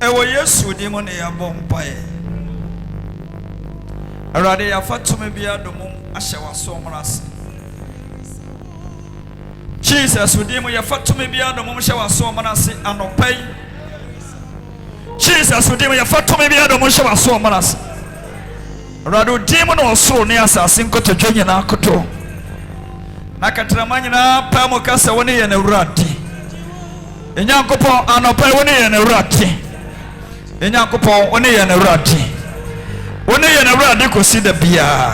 Ewo Yesu di mo ne ya bompae. Awurade ya fatume bia domum ahye waso mrase. Jesus di mo ya fatume bia domum hye waso mrase anopai. Jesus di mo ya fatume bia domum hye waso mrase. Awurade di mo no so ne asase nkotodwe nyina koto. Na katrama nyina pa mo kasa woni ye na Awurade. Enyankopon anopai woni ye na Awurade. Enyankopon woni ye na Awurade. Woni ye na Awurade kosi da bia.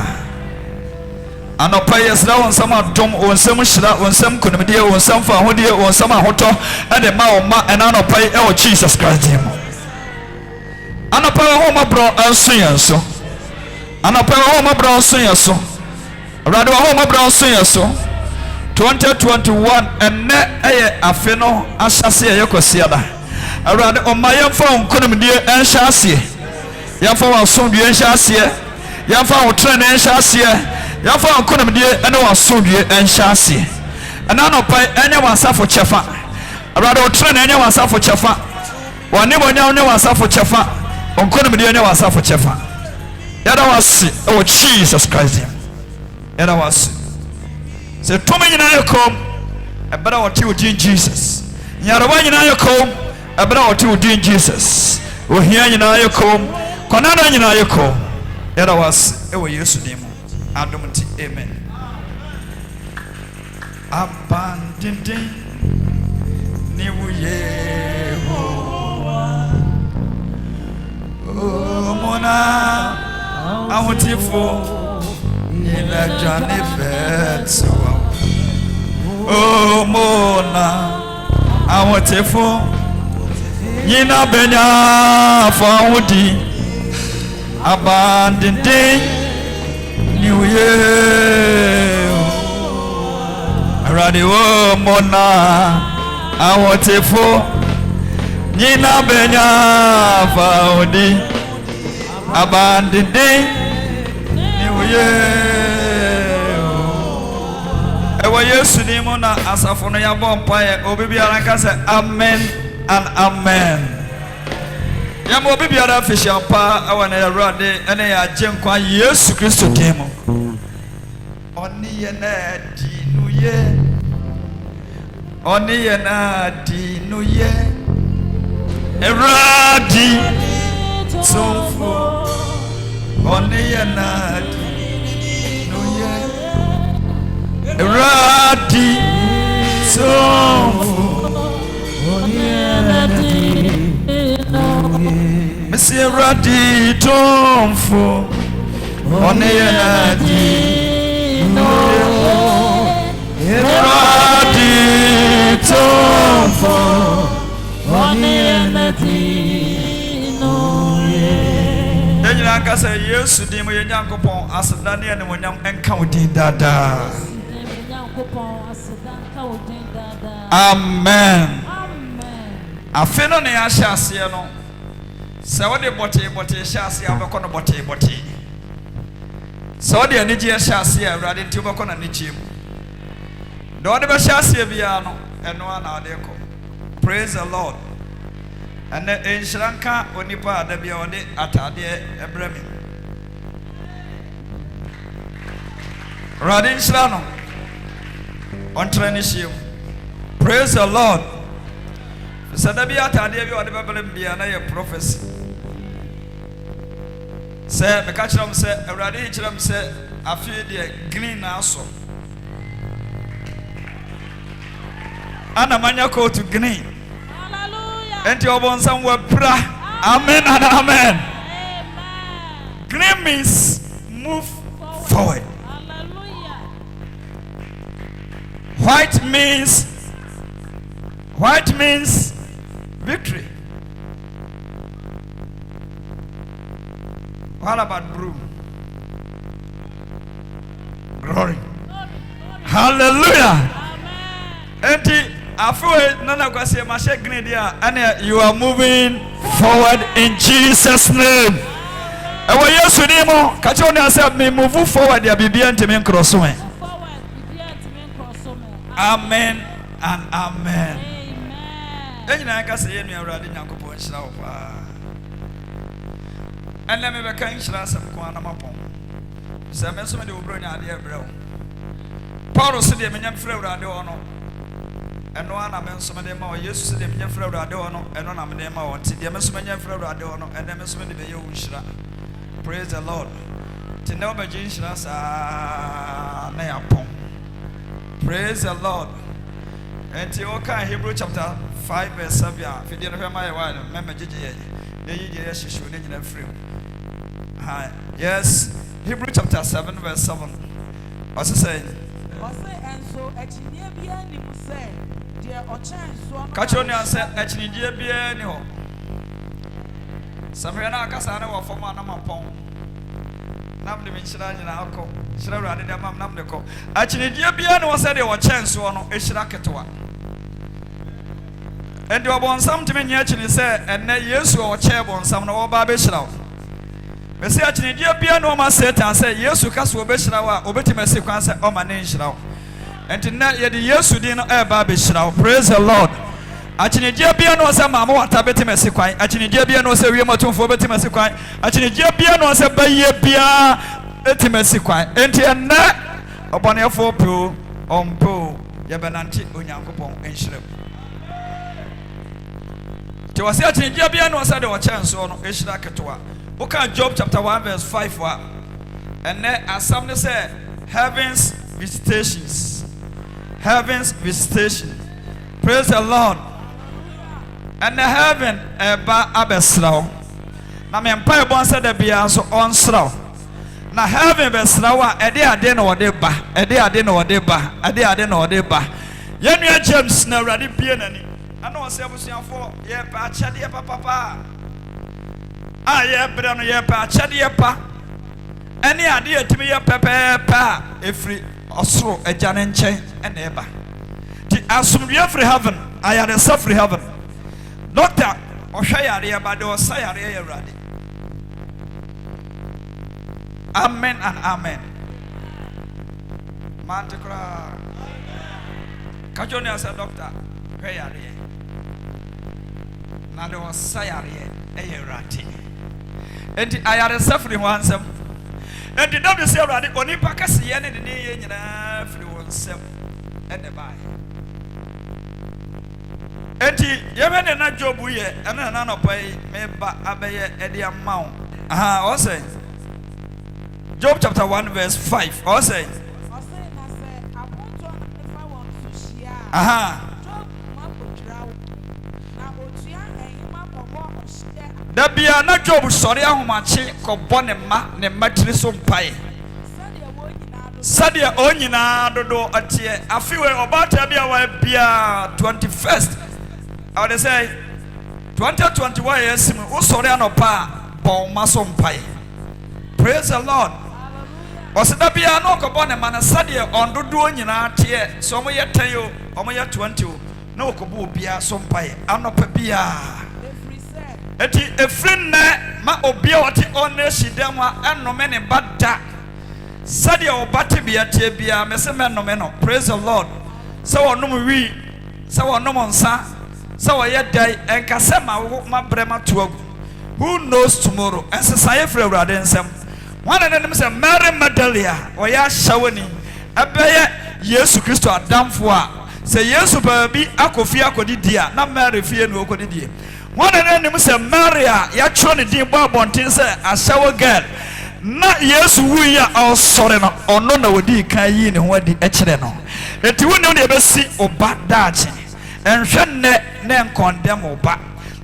Anopai yesra won sama dom won sam hyira won sam konimde won sam fa hodie won sam ahoto ade ma o ma ena anopai e o Jesus Christ mo. Anopai ho ma bro anso yenso. Anopai ho ma bro anso yenso. Awurade ho ma bro anso yenso. 2021 enne eye afe no ahyase ye kosia da. Awurade o ma yemfa konimde enhyase. Yamfa wa sondue enhyase. Yamfa wo trene enhyase. Yamfa konimde ene wa sondue enhyase. Ana no pai enye wasafo chefa. Awurade wo trene enye wasafo chefa. Wani monya enye wasafo chefa. Konimde enye wasafo chefa. Yada wasi o Jesus Christ. Yada wasi. Se tumi nyina yekom ebara woti odin Jesus. Nyarwa nyina yekom ebara woti odin Jesus. Ohia nyina yekom konana nyina yekom. Yada wasi ewo Yesu dim. Adomti amen. Abandoned niwu Yehowa. Oh mona ahotifo ina jane fetwa. Oh mona ahotifo ina benya faudi. Abandoned New Year, Radio Mona, I want it for Nina Benya Faudi, abandoned New Year. Ewa Yesu ni mona asafuna ya bompaye obibi aranka say amen and amen. Yamo obibi ara fisha pa awana ya rade ene ya jenkwa Yesu Kristo demo. Oni ye na dinu ye. Oni ye na dinu ye. Eradi sonfo. Oni ye na dinu ye. Eradi sonfo. Oni ye na dinu Monsieur Radi Tomfo One Radi Radi Tomfo One Radi Enyi akasa Yesu di mo Nyankopon asedane ene wonyam enka odin dada. Amen. Afe no ne ahye ase no se wo de bote hye ase abekọ no bote se wo de anije hye ase Awurade nti obekọ na nichiem do wo de be hye ase bia no eno ana ade ko. Praise the Lord. And enshranka onipa ada bia wo de atade ebrami Awurade nshra no on training. Praise the Lord. Sadabi atade bi ode bebelem bia na ye prophecy. Say me ka kiram say Awurade kiram say afie de green na aso. Ana manya ko to green. Hallelujah. Enti obonsam wa pra. Amen and amen. Amen. Green means move forward. Hallelujah. White means victory. What about blue? Glory. Hallelujah. Enti afwe nana kwase ma she green dia and you are moving forward in Jesus name. Ewa Yesu ni mo ka che oni ase me move forward ya bibia ntimi nkroso me. Amen and amen. Enyi na aka se ye nu Awurade Nyankopon nhyira wo pa ɛnna me bɛka nhyira asɛm ko ana mapɔn sɛ me nso me de wo bro nya ade abrɛ wo Paulo se de menya mfrɛ Awurade hɔ no ɛno ana me nso me de ma wo Yesu se de menya mfrɛ Awurade hɔ no ɛno na me de ma wo nti de me nso menya mfrɛ Awurade hɔ no ɛnna me nso me de bɛyɛ wo nhyira. Praise the Lord. Ti na obɛgye nhyira saa na yapɔn. Praise the Lord. And you can Hebrew chapter 5 verse 7. If you didn't remember why, remember yes, Hebrew chapter 7 verse 7. What's it saying? Catch on your set, actually, dear Bienio. Some Rena Casana or for Manamapon. Nam de menhyira nyina akọ hyira Awurade de mam nam de kọ akyinidie bia ne wose de wo chance wo no ehyira ketewa ende obonsam teme nya akyini se enne Yesu o che bonsam no wo ba be hyira wo me se akyinidie bia ne o ma Satan se Yesu ka so be hyira wo a obetima se kwan se o ma ne hyira wo enti na ye de Yesu din no e ba be hyira wo. Praise the Lord. Akyinidie bia no se maamo wata betima se kwan akyinidie bia no se wiematumfo betima se kwan akyinidie bia no se baye bia betima se kwan enti enne obonefo pro ompo ye benanti onyankopon enhyirem ti wase akyinidie bia no se de wo kyenso no ehyira ketoa oka Job chapter 1 verse 5 wa enne asam ne se heaven's visitations. Praise the Lord. And the heaven eba abesraw na me mpa ebon se da bia so onsraw na heaven besraw a ade na wode ba ade na wode ba yenua James na Awurade bie nani ana o se abusuafo ye pa akyade papa a ye bra no ye pa akyade pa ene ade atimi ye pepepa efri osoro agya ne nkyɛn ene eba ti asomdue free heaven ayare free heaven. Doctor, Oshayari about the Osayari Radi. Amen and amen. Manticra Kajonia said, Doctor, Hayari. Now there was Sayari Rati. And I had a suffering one some. And the doctor said, Radi, only Pacasian and the knee in everyone self and the buy. Enti yemene na Job ye ena na no pai me ba abeye ede amount o say Job chapter 1 verse 5 o say na say aponto na fa won suhia Job ma podra na otua ehima pobo ohye da bia na Job sori ahomache kobo ne matiri so pai sadia onyina dodo atie afiwe obata bia wa bia 21st I would say 2021 years we sorry anopa bon maso mpai. Praise the Lord. Osida bia no ko bon ma na sade ondodo nyina tie so mo ye 10 yo omo ye 20 na okobo bia so mpai anopa bia eti efrin na ma obia wote onne shidam a enome ne bada sade obate bia tie bia me se menome no. Praise the Lord. So onum wi so onum nsa so we die and kasema ma brema to who knows tomorrow and say for Awurade nsem one of them say Mary Magdalene or ya shawani abeye Yesu Kristo adamfo a say Yesu baabi akofi akodi dia na Mary fie no okodi die one of them say Maria ya tro ne din bo abontin say ashawo girl na Yesu wuya osore no ono na wodi kan yi ne ho adi ekire no eti woni ne ebesi oba daache enhwenne ne condemn oba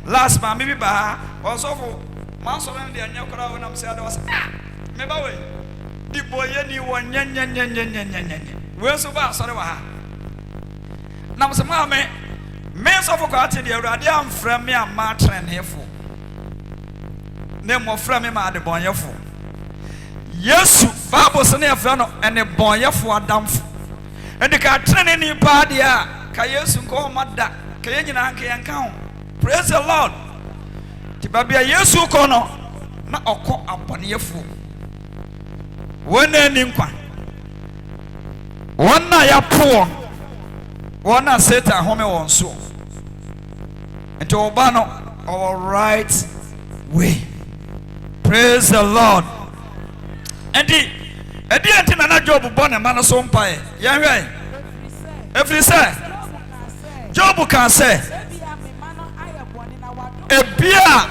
last man maybe ba also for man so na de anya kora wona mse ade was me ba we di boye ni wonyenyenyenyenyenyenyenye we so ba sore wa ha na mse ma me so for kwate de Awurade amfra me ama trenefo ne mo fra me ma de bonyefo Yesu Bible se ne afra no ene bonyefo adamfo ende ka trene ni pa de a ka Yesu ko mada ka yenyina anka yanka ho. Praise the Lord. Ti babia Yesu ko no na okọ aboneyefo wona ni nkwa wona ya po wona Satan home won so enti oba no our right way. Praise the Lord. And the anti-nana Job born a man of some pie. Yeah, right. If you say, Job can say, a beer,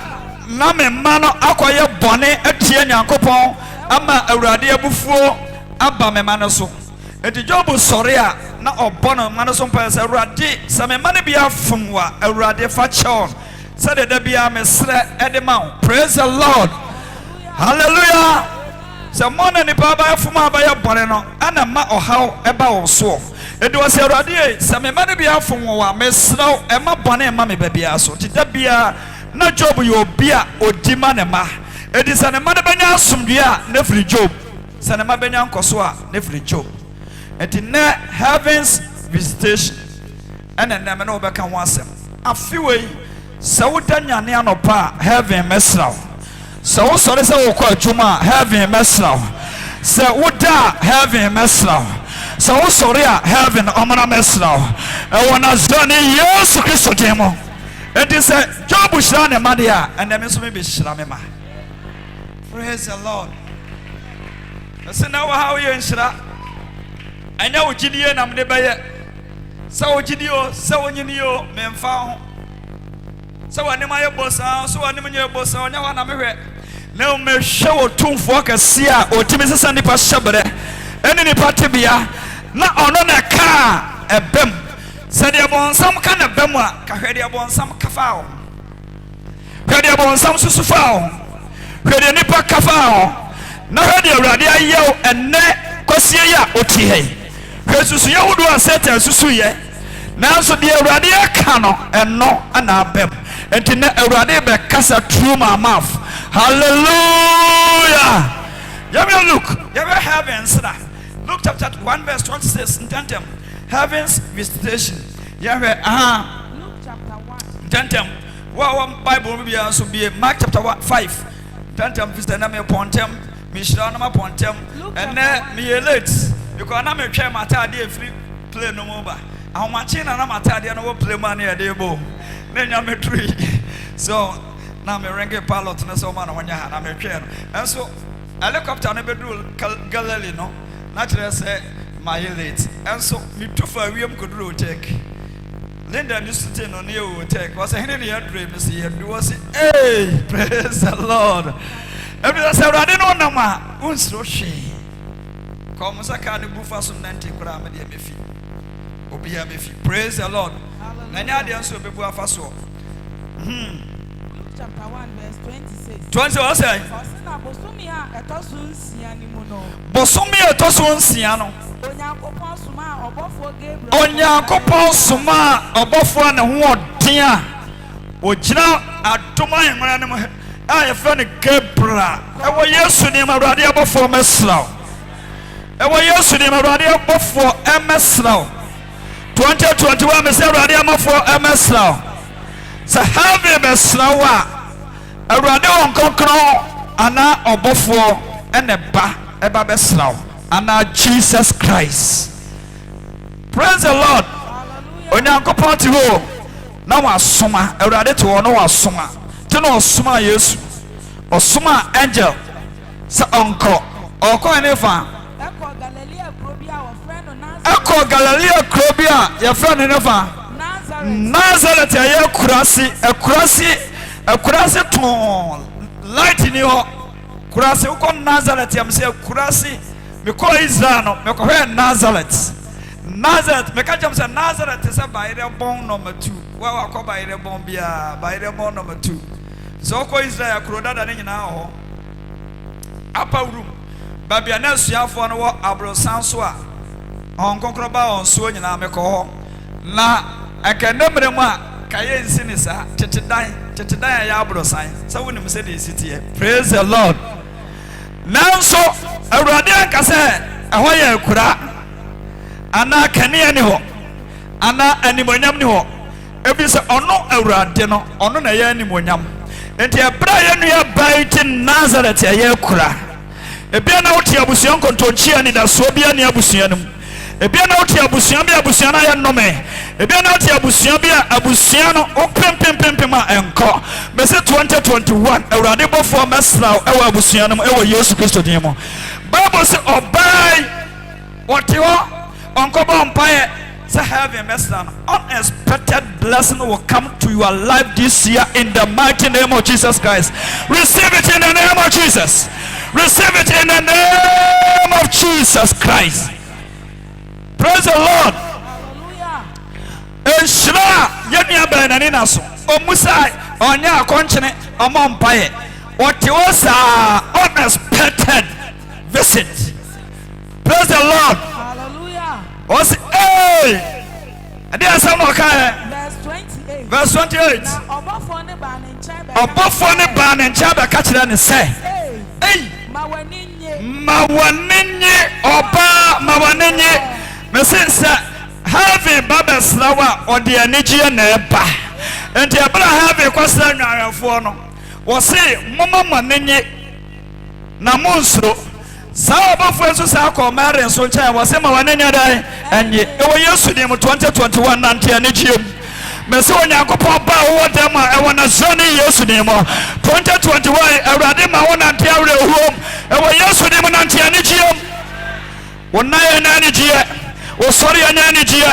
Name Mano acquire bonnet, a tianya coupon, ama a radia before, Abba me manoso. And the Job was sorry, not a bonnet manoson pass a radi, some money be out from what a radia fachon. Said that be a mesra at the mount. Praise the Lord. Hallelujah. Some money ni baba from Abaya Boneno, and a ma or how about so. It was a radia, some money be out from what mesra, and my bonnet, mammy baby. So did that be a no job your beer or demanema. It is an amanda some dear, never job. Sanama Benyan Koswa, never job. And in heaven's visitation, and then never know back and once. A few way, so Danya Niano Pa, heaven mesra. So sorry, so quite Juma, heaven mesra. So Uda, heaven mesra. So sorry, heaven Omana mesra. I want to journey years to Christo demo. It is a job which ran a madia, and then maybe Shramema. Praise the Lord. I said, now how are you in Shra? I know Gideon, I'm the buyer. So Gideon, so when you knew, men found. So I know my boss, so I know your boss, I know I'm here. No, me show two for a seer or Timothy Sandy Pashabere. Any party beer, not on a car, a bem. Said you want some kind of bemwa, Kahedia want some kafao. Hedia want some susufao. Hedia nipa kafao. No hedia radia yo and ne kosia otihe. Jesus yo do a set and susuye. Now so dear radia cano and no and abem. And to net a radia be casa through my mouth. Hallelujah. You will look, you will have answer. Luke chapter 1 verse 26 in Tantum. Heaven's visitation. Yahweh, Luke chapter 1. Tantum. What Bible will be also be Mark chapter 5. Tantum visitor name upon them, Mishnah upon them, and then me late. Because I'm a chair, my tardy free play no more. How much in and I'm a tardy and I will play money at the bow. Then I'm a tree. So now I'm a ranking pilot and so man when you had I'm a chair. And so I look up to a bedroom Galilee, no? Naturally say my late. And so me too far William could roll take. Linda used to take on you take. Was a Henry dream see and was hey, praise the Lord. Every say I didn't know ma unso she. Come Sakani Bufas on 90 gram and mefi. Obia mefi. Praise the Lord. Nanya de anso bebu afaso. Luke chapter 1 verse 26. 20 what say? Bosomia etosun siani mu no. Bosomia etosun siano. Onyankopon suma obofo Gabriel. Onyankopon suma obofo ne ho odea. Ogina adoma enwara ne mo a ye fa ne Gabriel. E wo Yesu ne Awurade obofo mesraw. E wo Yesu ne Awurade obofo emesraw. 2021 me say Awurade amofo emesraw. Sa have mesraw a Awurade won kokro ana obofo ene ba eba besraw. Ana Jesus Christ. Praise the Lord. Onyankopon ti ho na wasoma Awurade to no wasoma ti no wasoma Yesu osoma angel sa onko oko enefa Eko Galilea krobia ya friend enefa Nazareth ya kurasi ton light ni ho kurasi uko Nazareth ya mse kurasi miko Israel no meko he Nazareth me ka jam say Nazareth is by the born number 2 wa ko by the born bia by the born number 2 so ko Israel kroda da nyina ho upper room babia na suafo no wo abrosan so a on kokro ba on so nyina meko ho na akanemre mu a kaye nsini sa tetedan ya abrosan so wonim say the city. Praise the Lord. Now so Awurade ankase ehwo ya kura ana kane ni ho ana animonyam ni ho ebi se ono Awurade no ono na ya animonyam enti ebra ya nua baiti Nazareth ya kura ebi na wote abusuan kontonchia ni da so bia ni abusuan mu ebia na wote abusua bi abusua na ye nnome ebia na wote abusua bi abusua no opempempempem a enko me se 2021 awurade bofo mesra ewa abusua no ewa Yesu Kristo din mo Bible say obai wote ho onko ba mpae say heaven mesra no unexpected blessing will come to your life this year in the mighty name of Jesus Christ. Receive it in the name of Jesus. Receive it in the name of Jesus Christ. Praise the Lord. Hallelujah. Enshira yenia benani naso. Omusa onya akonchene omompaye. What was unexpected visit. Praise the Lord. Hallelujah. Was hey. Ade asam no kai. Verse 28. Verse 28. Na obofo ne ba ne nche be. Obofo ne ba ne nche be ka kire ne se. Hey. Mawaninye oba mawaninye mesense have babes lawa ode anigye na eba enti abra have kwasa nwanafo no wo se mama maninye na monsro sa obofo enso sa ko mare enso ncha wo se mawaninye dai enye ewo Yesu dim 2021 nante anigye mese onyankopon ba wo dem a ewo na zone Yesu dim 2021 awurade ma wo nante awre huom ewo Yesu dim nante anigye wona ye na anigye wo sori anya anigye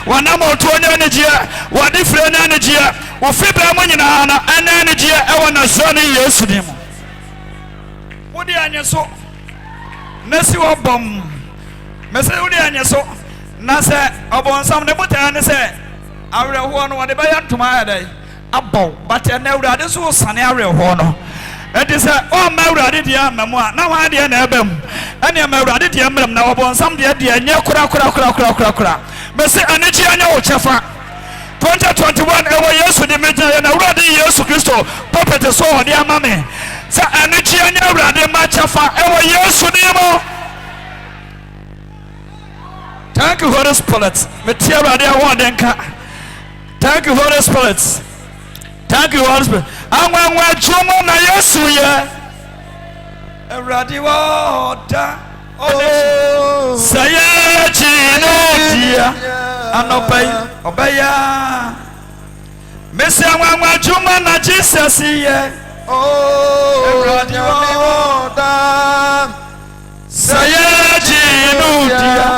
wana mo to anya anigye wade fre anya anigye wo fibra mo nyina na ana anigye ewo na zone Yesu dim wodi anya so nesi wo bom mese wodi anya so na se obonsam ne botan ne se awreho no wode baya ntoma adai abɔ but na awurade so sane awreho no enti se o ma awurade dia mamu a na wa de na ebam ene ma awurade dia mram na obonsam de de anya kura me se anachi anya wo chefa 2021 ewo Yesu de meja na awurade Yesu Kristo prophet so ode amame se anachi anya awurade ma chefa ewo Yesu ni mo. Thank you Holy Spirit me tia awurade awodenka. Thank you Holy Spirit. Thank you Holy Spirit. Anwanwa jumo na Yesu ye. Awurade wa oda. Oh. Saye chino dia. Anopai obaya. Mesi anwanwa jumo na Jesus ye. Oh. Awurade wa oda. Saye chino dia.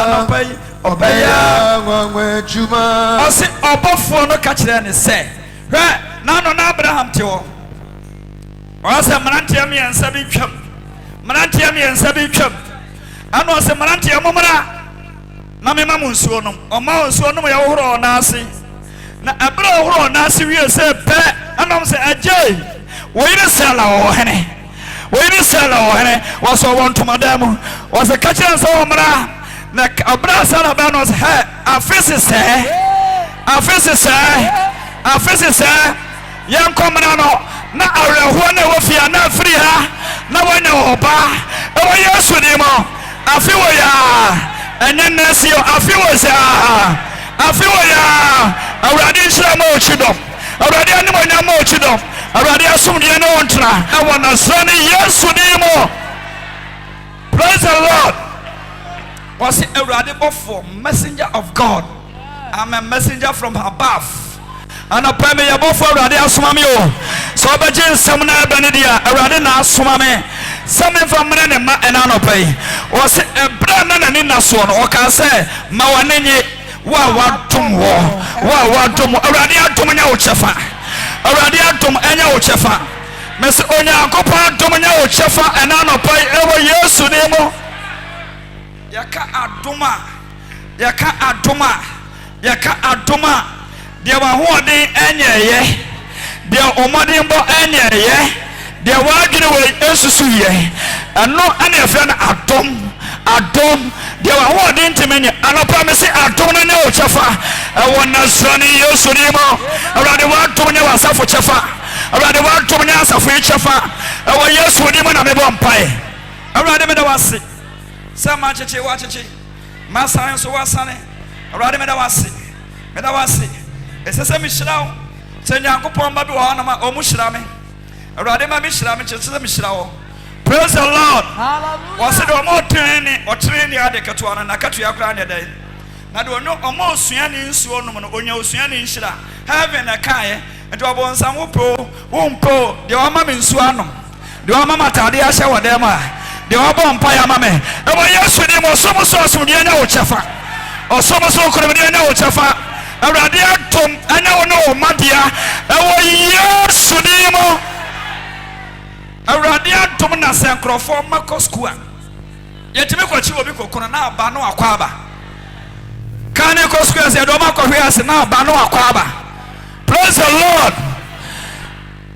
Anopai obaya nwanwe juma ose obofo no ka kire ne se hwe na no na Abraham te wo ose mrantia mi ansa bi twam ano ose mrantia momra na me mamu nsuo nom o ma nsuo nom ya wohoro na ase na abra wohoro na ase wie se pe anom se agye wo yire sala wo hene wo so won tomadam wo se ka kire nso wo mra na abra sana ba no se afese se yankomna no na awreho na wofia na afri ha na wanya oba ewo Yesu ni mo afi wo ya enyenesi afi wo ya awrade shira mo chido awrade ani mo nya mo chido awrade asum de no ontra ewo na zone Yesu ni mo. Praise the Lord. Was it a before messenger of God? I'm a messenger from above. And a pay me above for Radi Asumami. So I begin some Benedia, a Radina Sumame, something from Renema and Anopay. Was it a brand and in a son, or can say, Mawanini, Wawatum, Radia Tomania Chefa, a Radia Tom Anya Chefa, Miss Onya Copa Tomania Chefa and Anopay, ever years to Nemo. Yaka aduma dia wa hoden enye dia omodin bo enye dia wa adwene we esusu ye eno ane afia na adom dia wa hoden temenye anopa me se adom na ne o chefa e wona srani Yesu ni mo awrade wa adom ne wa safo chefa awrade wa adom ne asafo chefa e wo Yesu ni mo na me bo mpai awrade me da wase sama cheche wa cheche masan so wasane awrade me da wase esese mi shirawo se nyankopon ba bi wo na ma o mu shira me awrade ma mi shira me cheche me shira wo Praise the Lord. Hallelujah. Was it more training at the Katuana, Nakatu Akran day? Now, do no almost Suani in Suonum, Onya Suani in Shira, having a Kaya, and to abon some Wumpo, the Omam in Suanum, the Omama Tadia Shawadema, the Obon Payamame, and when you swim or some source from the Chafa, or some so could be no Chafa, a radiatum, I know, Matia, and when you Sudimo. A radiatum na Sancroform Macosqua. Yet to make what you will be Corona, Bano Aquaba. Can you go squares and Domaco Rias now, Bano Aquaba? Praise the Lord.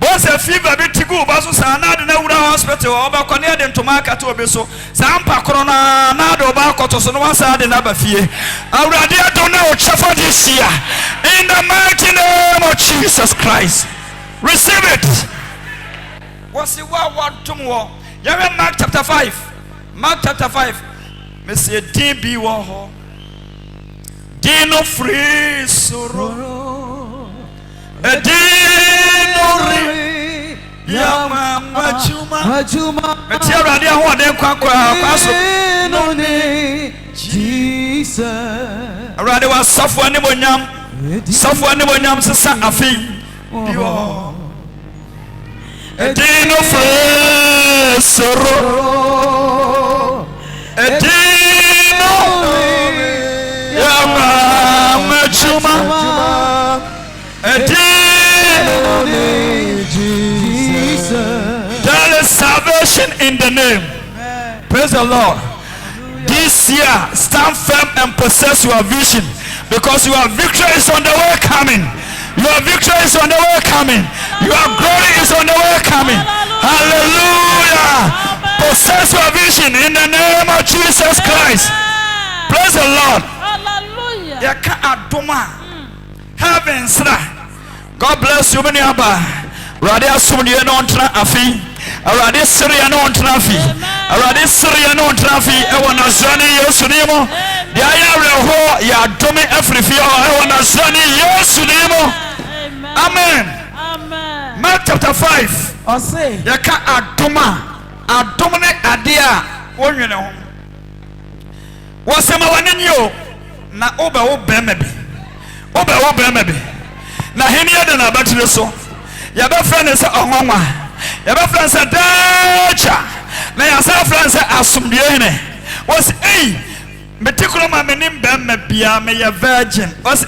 Both a fever bit to go, Basus, and not in the hospital, or Baconia than to mark at Obeso, Sampa Corona, Nado Bacotos, and one side in Abafie. A radiatum now, Chafa this year. In the mighty name of Jesus Christ. Receive it. What's the word tomorrow? You're in Mark chapter 5. Mark chapter 5. Monsieur D.B. Warhol. Dino free sorrow. A dino re. Yama Machuma. Material, dear one, then Jesus. I rather was software Nibonyam. Software Nibonyam, Sasa Afi. A dino free sorrow. A dino Yama Machuma. A dino Jesus. There is salvation in the name. Praise the Lord. This year, stand firm and possess your vision, because your victory is on the way coming. Your victory is on the way coming. Your glory is on the way coming. Hallelujah. Possess your vision in the name of Jesus Christ. Praise the Lord. Hallelujah. Heavens. God bless you, many abba. Radia Sumia non trafi. Already Syria non trafi. Already Syria non trafi. I want to Zani Yosunimo. The Ayara ya domi every fear. I want to Zani Yosunimo. Amen. Amen. Mark chapter 5. I say, Yaka Adoma. Adomine Adia. One you know. Was a man you na oba obemebi. Oba obemebi. Na henia de na battle so. Ya be friend is onwa. Ya be friend say dacha. Na ya say friend say asumdie ne. Was meticulo ma menim bemma bia me ya virgin. Was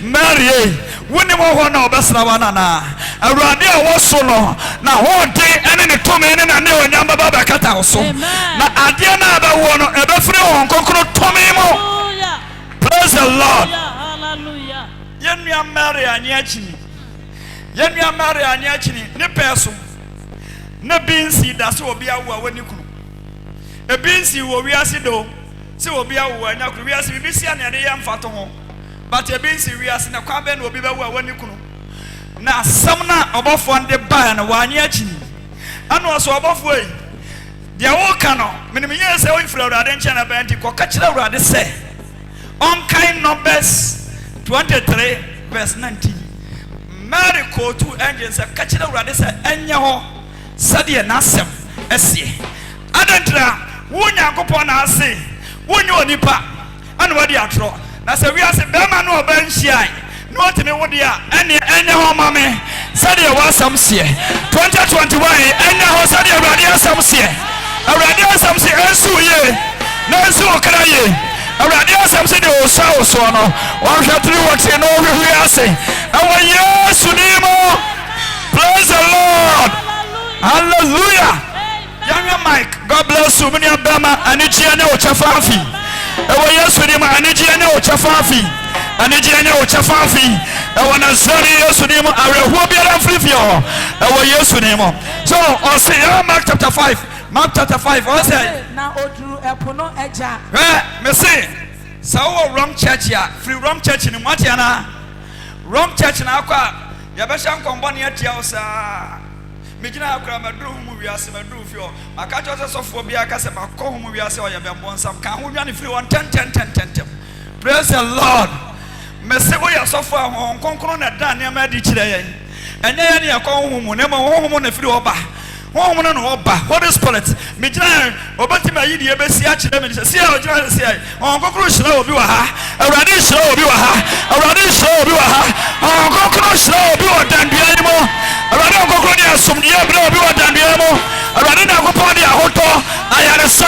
Mary. Woni mo ho na obesra wana na. Awurade a woso no na ho de ene ne to me ne na ne onyamba baba kata so. Na ade na aba wo no ebe fire ho konkoro to me mo. Praise the Lord. Hallelujah. Yenua Mary ani achini. Yenua Mary ani achini ne peso. Na binsi da so obi awu a wani kunu. E binsi wo wiase do. Se obi awu anya kunu wiase bibisi ane de yam fato ho. But e binsi wiase na kwa be na obi bawu a wani kunu. Na samna obofo ande ba na wani achini. Ano so obofo yi. Dia wo ka no, menim ye se wo ifra urade nche na ba nti ko ka kire urade se. On kind Numbers 23 verse 19. Mary ko tu angel se ka kire urade se enya ho sade na asem esie. Adantra wo Nyankopon na ase, wo nyo onipa ana wadi atro. Na se wi ase be ma no oba nhia. No otime wo dia enya ho mame sade wa asem sie. 2021 enya ho sade urade asem sie. Urade asem sie esu ye. Na esu okra ye. Urade asem sie de o so no. Wa hwatri wote no hwe ase. Awa Yesu nimo. Praise the Lord. Hallelujah. Young Mike, God bless you. Many Abama, Anijiane Ochafafi. Ewa Yesu nimo Anijiane Ochafafi. Anijiane Ochafafi. Ewa Nazari Yesu nimo arehuo biara mfrifio. Ewa Yesu nimo. So, on say Mark chapter 5. Mark chapter 5. On say na odru epono eja. Me say, so wrong church ya. Free wrong church ni mwati yana. Wrong church na akwa. Yabesha nkomboni eti ya osa. Mejina akura madru humu wiase madru fio. Makacho se sofo bia ka se makọ humu wiase o yabembo nsam kan ho nwane free 10. Praise the Lord. Me se wo ya sofo ho nkonkron na dan ne ma di kire yen. Enye ye ne yakọ humu ne ma humu na free oba. home no oba Holy Spirit me gina obati ma yi de be si a kire me se a ogina se ai on kokoro hira obi wa ha awurade hira obi wa ha awurade hira obi wa ha on kokoro hira obi wa dandua ni mo awurade on kokoro ni asomdie bra obi wa dandua mo awurade na kokoro de ahoto ayaresa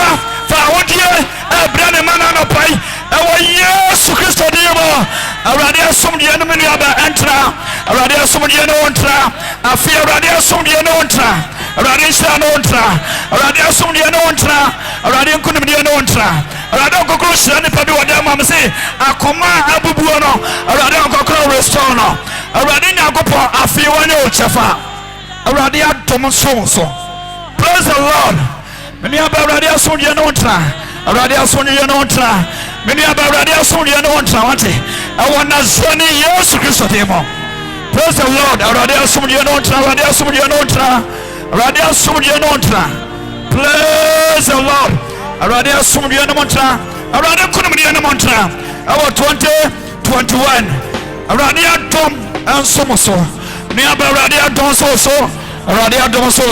fa hodie ebra ne mana no pai ewo Yesu Kristo de mo awurade asomdie no me ni aba entra awurade asomdie no ontra afi awurade asomdie no ontra awurade hira no ontra awurade asomdie no ontra awurade nkunimdie no ontra awurade kokoro hira ne pa bi wode ma me se akoma abubuo no awurade kokoro restore no awurade nyagopo afi wone o chefa awurade adom so praise the Lord meni aba awurade asomdie no ontra awurade asomdie no ontra meni aba awurade asomdie no ontra wate awona zoni Yesu Kristo demo praise the Lord awurade asomdie no ontra awurade asomdie no ontra awurade asomdie no ontra praise the Lord awurade asomdie no ontra awurade kunumdie no ontra awo 2021 awurade adom ensomoso ni aba awurade adom so awurade adom so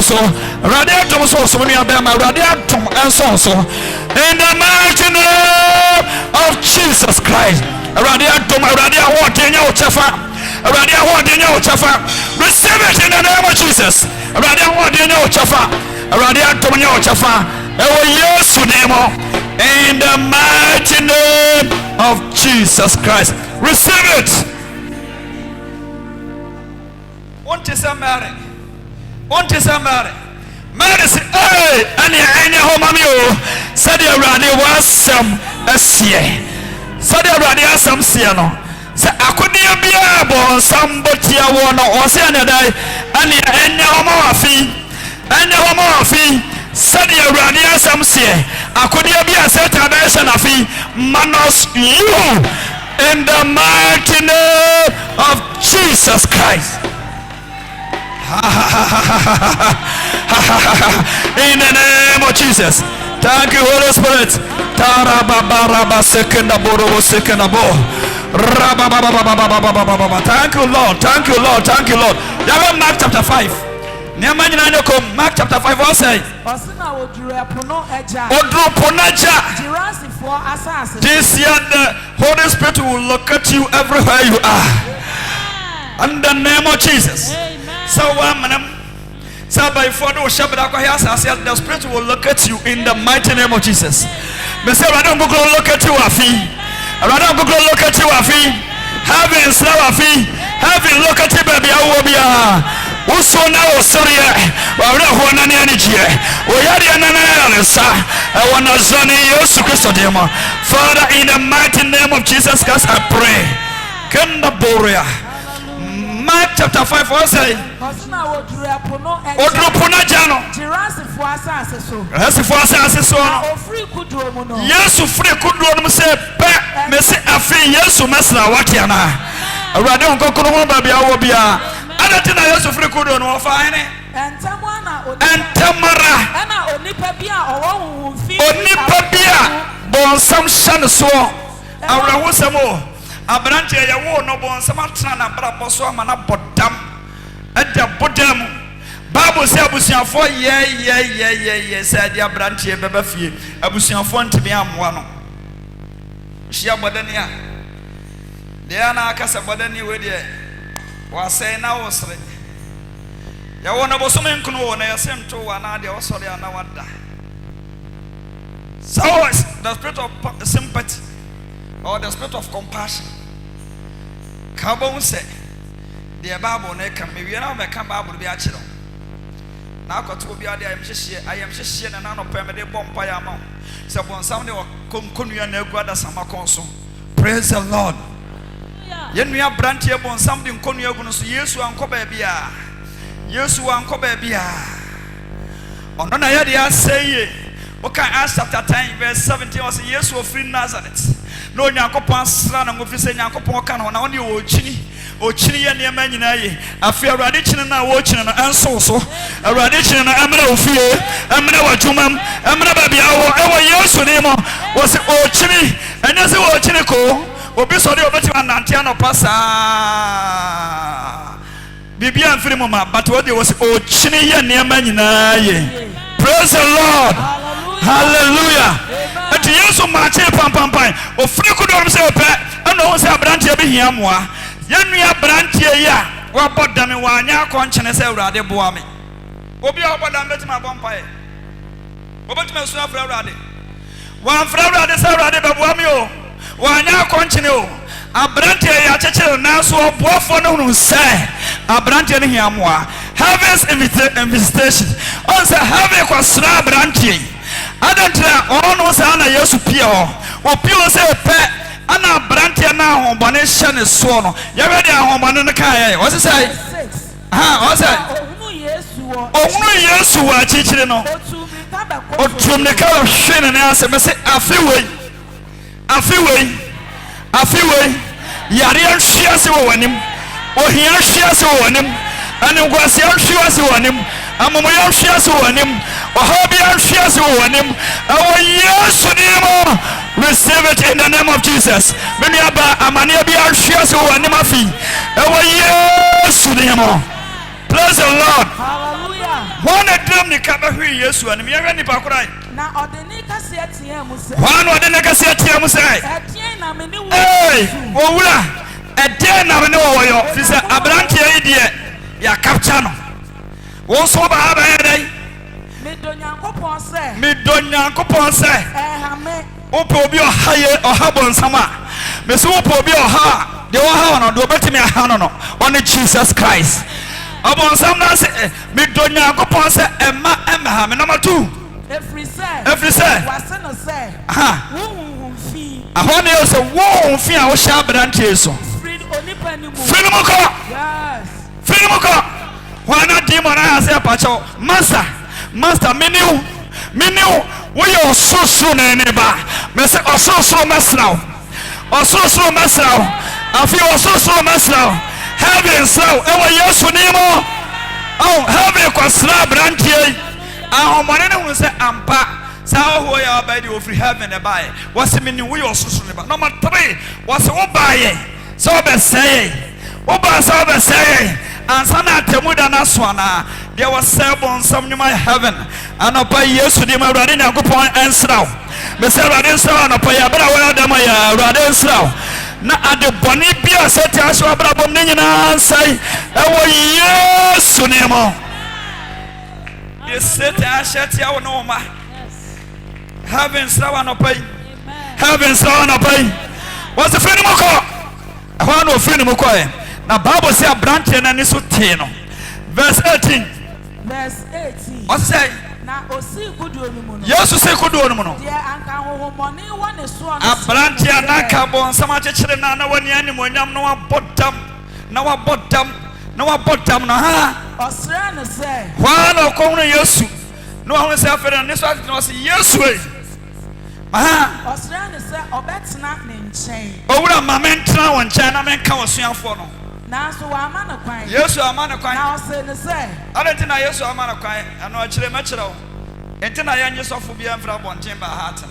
awurade adom so ni aba ma awurade adom ensomoso in the mighty name of Jesus Christ awurade adom awurade awodenya o chefa awurade awodenya o chefa receive it in the name of Jesus awurade awodenya o chefa awurade adom nya o chefa ewo Yesu name in the mighty name of Jesus Christ receive it. Want somebody Mary say hey any home mami o said the awurade was some asie said the awurade asam sie no say akodia bia bo sambotia wo no o say na dai any home afi said the awurade asam sie akodia bia satan dai say na fi manos you in the mighty name of Jesus Christ. In the name of Jesus. Thank you, Holy Spirit. Thank you, Lord. Thank you, Lord. Thank you, Lord. Mark chapter 5. Mark chapter 5 what say? This year the Holy Spirit will locate you everywhere you are. In the name of Jesus. So so by the Spirit will locate you in the mighty name of Jesus. Me say I don't go look at you afi. I don't go look at you afi. Heaven slow afi. Heaven look at you baby awobia. Uso na osori wa ho na ne anije. O yare na na nsa. I wanna zone Yesu Kristo demo. Father, in the mighty name of Jesus Christ I pray. Kenda boria. Mark chapter 5 what say? Odropona jano. Yesu free kudro no say pe me say afi Yesu mesra watiana. Awurade onkokoro ho ba bia wo bia. Adati na Yesu free kudro no fa ene. Entamara. Ana onipa bia owo mfi. Onipa bia bonsam hye so. Awurawo samo. Abrante ya wo no bon sama tena na brabo so ama na bodam eda bodam Bible say abusiafo ye say dia abrante beba fie abusiafo ntimi amwa no hia bodani a de ana akasa bodani we de wa say na wo sere ya wo no boso men kuno wo na yasemto wa na de wo sore ana wada. So the spirit of sympathy or the spirit of compassion. Kabon say the Bible ne can me we na me kan Bible bi a kire. Na akoto bi ade I am hye na no pem de bompa ya ma. Se bonsam de konkonua na agu ada sama konso. Praise the Lord. Yenua branch e bonsam de konkonua agu no so Yesu anko ba bia. Yesu anko ba bia. Ono na ya de aseye. Okay, Acts chapter 10 verse 17 was Yesu of Nazareth. No nyankopon asra na ngofi se nyankopon ka no na woni ochini ye ne ma nyina ye afi awurade chini na wo chini na enso so awurade chini na amra ofie amra wajumam amra babia wo ewo Yesu ne mo wo se ochini enya se wo chini ko obi so de obeti anante no pasa Bibia mfiri mu ma but what they was o chine ye niam nyina ye. Praise the Lord. Hallelujah. Ati Yesu ma che pampampan ofiri kudom se ope ana ho se abrantie bi hia moa yanua abrantie ya wa bodame wa anya akɔnkyene se awurade boa me obi a obodam betima bompae obetima su afra awurade wa afra awurade se awurade beboa me o wa anya akɔnkyene o abrantie ya kyekere na so oboafo no hunu se abrantie ne hia moa heaven's invitation on se heaven kwasra abrantie adantra ono se ana Yesu pie ho opio se pe ana abrantie na ahombone hye ne so no ye we de ahombone no kai o se sai o se ohunu Yesu wa chichire no otum ne ka hwe ne ase me se afiwei yare anhwia se wo wanim ohia hwia se wo wanim anengwase anhwia se wo wanim amomoya anhwia se wo wanim ohabi anhwia se wo wanim awo Yesu nimo receive it in the name of Jesus. Many aba amania bi anhwia se wo wanim afi awo Yesu nimo. Praise the Lord. Hallelujah. One dream ni ka ba hwi Yesu anim ye hwe ni pa korai na odeni kase atia mu se one odeni kase atia mu se atia na me ni wo owura ede na me ni wo yo fi se abrantie yi de ya capture no wo so ba ba ye dai me donyankopon se ha me opo obi ohaye ohabon sama me so opo obi oha de wo ha no de obetimi aha no on Jesus Christ abon sam na se me donyankopon se ema ha me number 2 every say wase no say wo fi ahone yo se wo fi a wo sha abrantie so freedom ko yes freedom ko wana demon I say pacho master menu we yo so na ne ba me se oso mesraw afi oso mesraw heaven so e wo Yesu nimo oh heaven kwasra abrantie ahomane ne hu se ampa sa ho ya ba di ofri heaven e bae wase meni we osusu ne ba number 3 wase wo bae so be say wo ba so be say ansa na temuda na so na there was seven some new my heaven anopa Yesu di ma urade Nyankopon ensraw me se urade ensraw anopa ya bra wa da ma ya urade ensraw na ade boni bia se ti aso abra bom ne nyina ansai e wo Yesu ne mo ye se ti ashati ya no ma heaven sraw anopa heaven sraw anopa was the friend mo ko ho no friend mo ko e na Bible say abrantie na ni so te no verse 18 what say na osi kudu onumu no Yesu say kudu onumu no de anka hohomoni wone so no abrantie na ka bon sama chechire na wani anim onyam no abodam na ha osra no say wa no ko no Yesu no ho say afere ni so ati no say Yesu e aha osra no say obetena ne nchen owura mamentra won nchen na menka wosuafo no na so wa amana kwan Yesu amana kwan na o se ne se alentina Yesu amana kwan ano akire mekire wo entina ya nyesofo bia mfra bonten ba heart.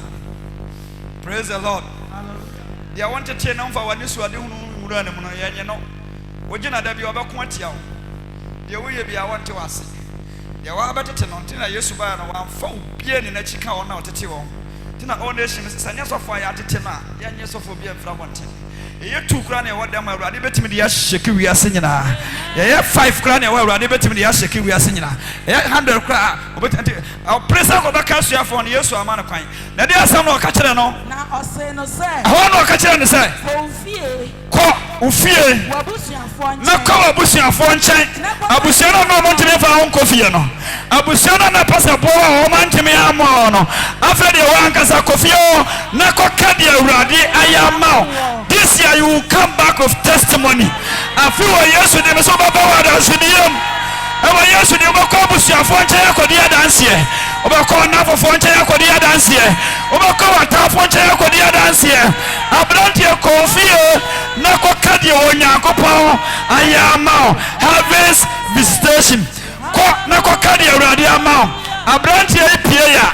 Praise the Lord. Hallelujah. Dia want to tell na mfa wani so ade hunu wura ne mu no ye nye no wogina da bia obekon atia wo dia wo ye bia wonte wase dia wa betete no entina Yesu ba no wa mfa obie ne na chika wo na otete wo entina all nation se sanya sofo ya atete na ya nyesofo bia mfra bonten ye 2 kra na wo dem awurade betimi de ya sheke wiase nyina ye 5 kra na wo awurade betimi de ya sheke wiase nyina ye 100 kra obetante presa ko baka suafo no Yesu amana kwan na de asam no ka kire no na ose no se ho no ka kire ne se ko ufie na ko abusuafo nchen abusuano no mo ntime fa ho kofie no abusuano na pasa bo o man ntime amo no afede wo ankasa kofie na ko kadi awurade ayama this year you will come back of testimony. I feel Yesu de so baba wa da suniyam. Ewa Yesu de ko abusuafo nchen akodi adanse. Obako na fofo nchen akodi adanse. Obako watafo nchen akodi adanse. Abrantie confie na ko kadi Onyankopon ayama harvest visitation. Ko na ko kadi awurade ama. Abrantie pie ya.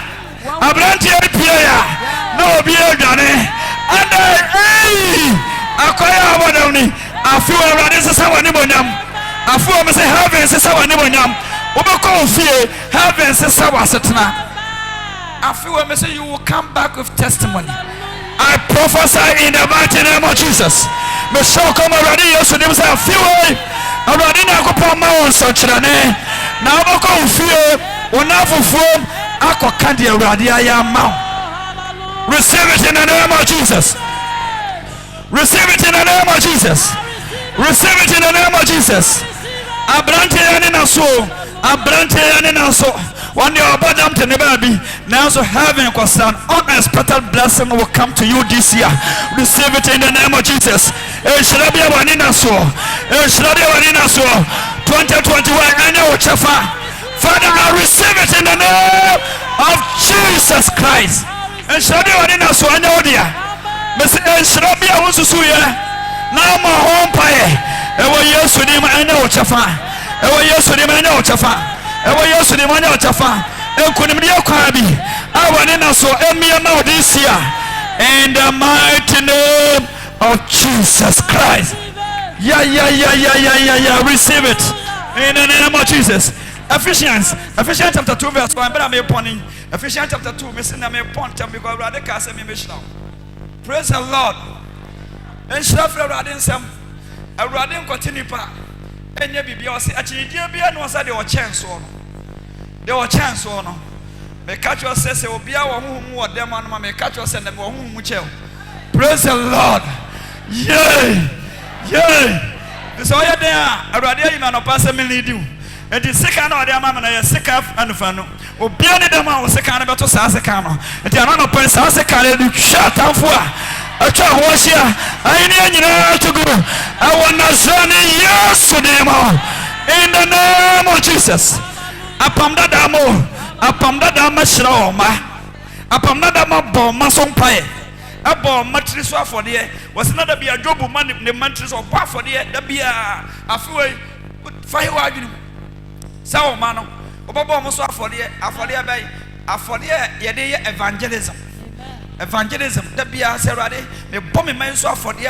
No obi adwane. And akoya abodawni afi awurade sesa wani bonyam Afu me say heaven say sawa ne bonyam. Obeko fie heaven say sawa setena. Afu me say you will come back with testimony. I prophesy in the mighty name of Jesus. Me show come already yesu nim say afiwe. Already na akopon ma won so kirane. Na obeko fie onafufuo akoka de already ayama. Receive it in the name of Jesus. Receive it in the name of Jesus. Receive it in the name of Jesus. Abrante yani naso. Abrante yani naso. One day abadam to never be. Now so heaven concern unexpected blessing will come to you this year. Receive it in the name of Jesus. Eshrabi wanina so. Eshrabi wanina so. 2021 anya uchafa. Father, I receive it in the name of Jesus Christ. Eshrabi wanina so anya odia. Mese eshrabi awususuye. Na ma hompaye. Ewo Yesu ni anya uchafa. Ewo Yesu ni anya uchafa. Ewo Yesu ni anya uchafa. Enkunimdiye kwa bi. Awanina so emiyama this year. In the mighty name of Jesus Christ. Yeah. Receive it. In the name of Jesus. Ephesians chapter 2 verse 1. But I'm a pony. Ephesians chapter 2. Missing I'm a point. Because rather cast me mission. Praise the Lord. And Shaf Radin some. A Radin continue pa. And you be also actually dear be no said they were chance on. They were chance on. Me catch your says will be our whom what them on me catch your send them whom which. Praise the Lord. Yay. This all there. A radio man of pass a million. And the second or the mamma is sick of and fano. O Biani Dama was a kind of Sasacano. And the another person Sasacano shut down for a child was here. I need to go. I want to send yes to them all. In the name of Jesus. Upon that damo, upon that damashroma, upon that damo, mason pie. A bomb mattress for the was another be a job of money, the mattress or bar for the be a few fire wagon. Sao mano, Obama for the bay, for the evangelism. Evangelism, the be a serade, the bombing man saw for the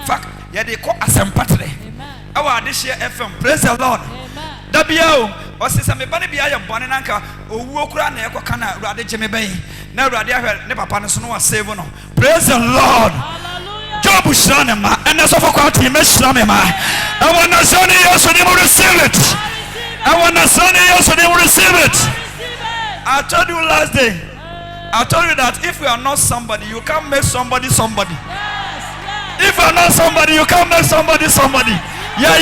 fact, yet they call us empathy. Our this year FM, praise the Lord. W or since I'm a bunny be a bonnet anchor, or walk around the Equacana, rather Jimmy Bay. Now, rather, never panas no save no. Praise the Lord. Job Shanema, and as of a quality, Miss Shanema. I want to send you so they will receive it. I want to send you so they will receive it. I told you last day. I told you that if you are not somebody, you can't make somebody. If you are not somebody, you can't make somebody. Yeah.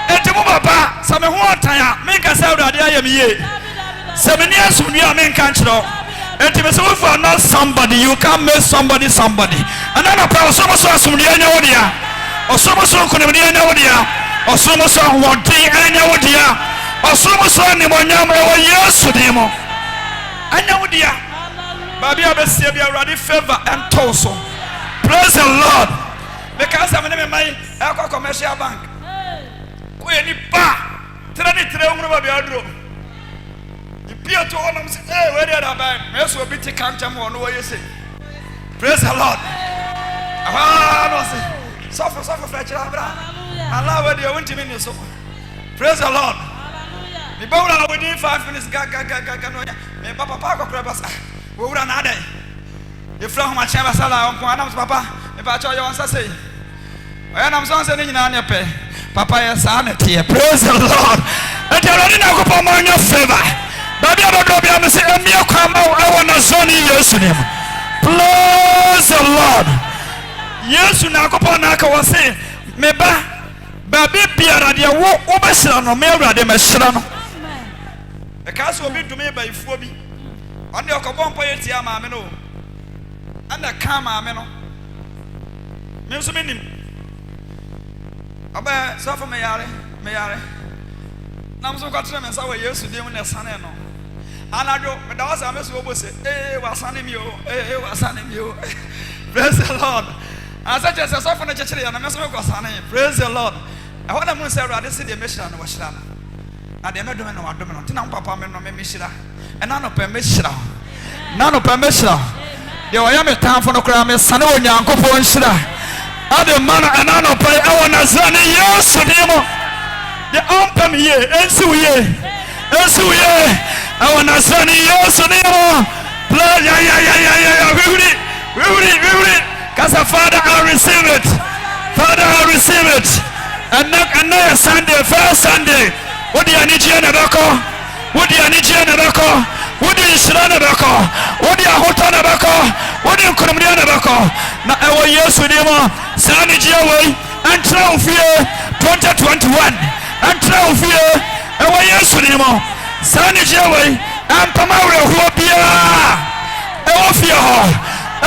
Etimu baba, some one time, make us out of the IME. 7 years when you are main country. Etimu, so if you are not somebody, you can't make somebody. And then a person was from the Anya, or so much from the Anya, or so much from one thing, Anya, or so much from the Monyam, or yes to them. Anya, Baby, I will see you already favor and torso. Praise the Lord. Because I'm in my commercial bank. Any pa, you peer to all of them say, hey, where did I buy? Yes, we'll be to count them on what you say. Praise the Lord. Suffer, fetch Allah, where you went to me so. Praise the Lord. The bowl within 5 minutes, me papa park of purpose. We would another. You from my chamber sala on Quanam's papa, if I tell you once I say, when I'm saying in your pay. Papa is sanity. Praise the Lord. And you're already now go on your favor. Baby, I don't know. Say, I want to zone yes to him. Praise the Lord. Yes, you now go on. I was saying, Meba, baby, be a radio. Obesano, Mera de Mesrano. The castle will be to me by Phoebe. On the Ocabon Poetia Mameno. And the Kama Meno. Musuminim. Aba suffer me yare. Nam so kwatre me saw Yesu dem na sane no. Anado me da was ameso obo se, wasane mi o, wasane mi o. Praise the Lord. Asa je se suffer na chechire ya na me so me kwasane. Praise the Lord. I want to say rather see the mission na washira na. Na de me do me na wadom no. Tina papa me no me mishira. E na no pe mishira. Na no pe mishira. De o ya me tan fo no kra me sane onyankopon shira. Ade mana anano pay awo nazani Yesu dimo. The ompem ye ensu ye awo nazani Yesu dimo. Blood ya we Kasa Father I receive it. Father I receive it. And now Sunday, first Sunday. What do you need to know? What do you need to know? What do you shirana bako? What do you hotana bako? What do you kumriana bako? Na ewo Yesu dimo sani jiawe antra ufie 2021 antra ufie ewo Yesu dimo sani jiawe ampama huo bia ewo fie ho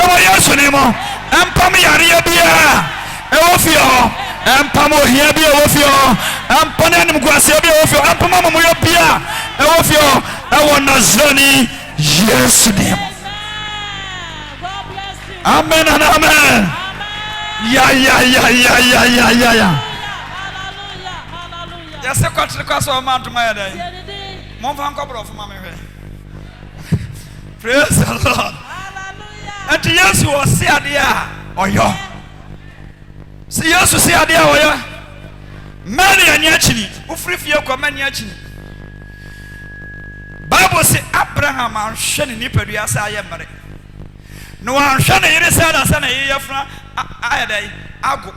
ewo Yesu dimo ampama yare bia ewo fie ho ampama ohia bia ewo fie ho ampana nimguase bia ewo fie ho ampama moyo bia ewo fie ho ewo nazani Yesu dimo. Amen and amen. Yeah. Hallelujah. Yes, I got to cross over Mount Maya Day. Monfan couple of mammy. Praise the Lord. Hallelujah. And to yes, you will see a dear or yo. See, yes, you see a dear or yo. Many and yachini, who free for your command yachini. Bible say Abraham and Shani Niperia say I am married. No one Shani said as an a from I ago.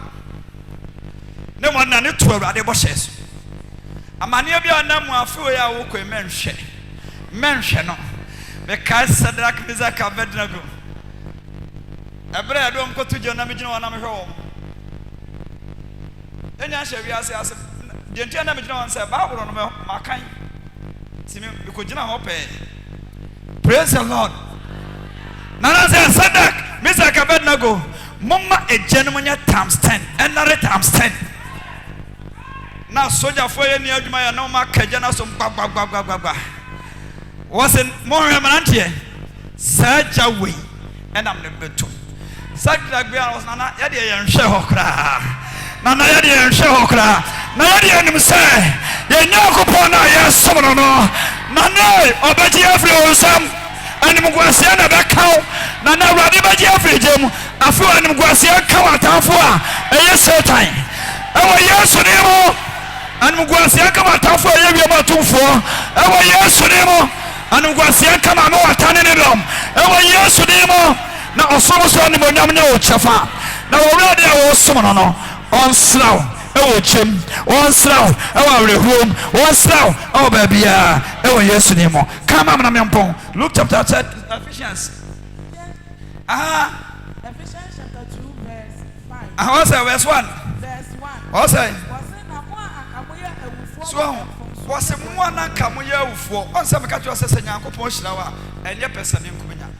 No one none to a radical bushes. A man of your name will feel ya walk with mention. Mention because Sadak Mizaka Vednago. A bread don't go to your name on our home. Then I shall be as the entire name on say Bible on my kind. Praise the Lord. Nana says Sadak Mizaka Vednago. Mama a gentleman times 10 and not times 10. Now soldier for any of my no mark Kajana some baba wasn't more eminent such a way and I'm the two. Such like we was Nana Yadi and Shehokra. Nana Yadi and Shehokra. Nadi and him say, you know, Kupona, yes, someone no. Nana, or Betty Africa or some. And Mguasiana back out. Nana Radiba Jeffrey Jim. I feel an Mguasia come out of a yes, time. Our yes, Nemo. And Mguasia come out of a year about 2 4. Our yes, Nemo. And Mguasia come out of a ton in them. Our yes, Nemo. Now, so much on the Monamino Chafa. Now, already I was someone on slow. Oh, Jim, one slow, oh, room, one slow, oh, baby, oh, yes, anymore. Come on, Mampong. Look chapter 10, Ephesians. Ephesians chapter 2, verse 5. I was verse 1. Verse 1. What's that? Was So, was a one come here for on some catch us as a young Poshla and your person in Kumina.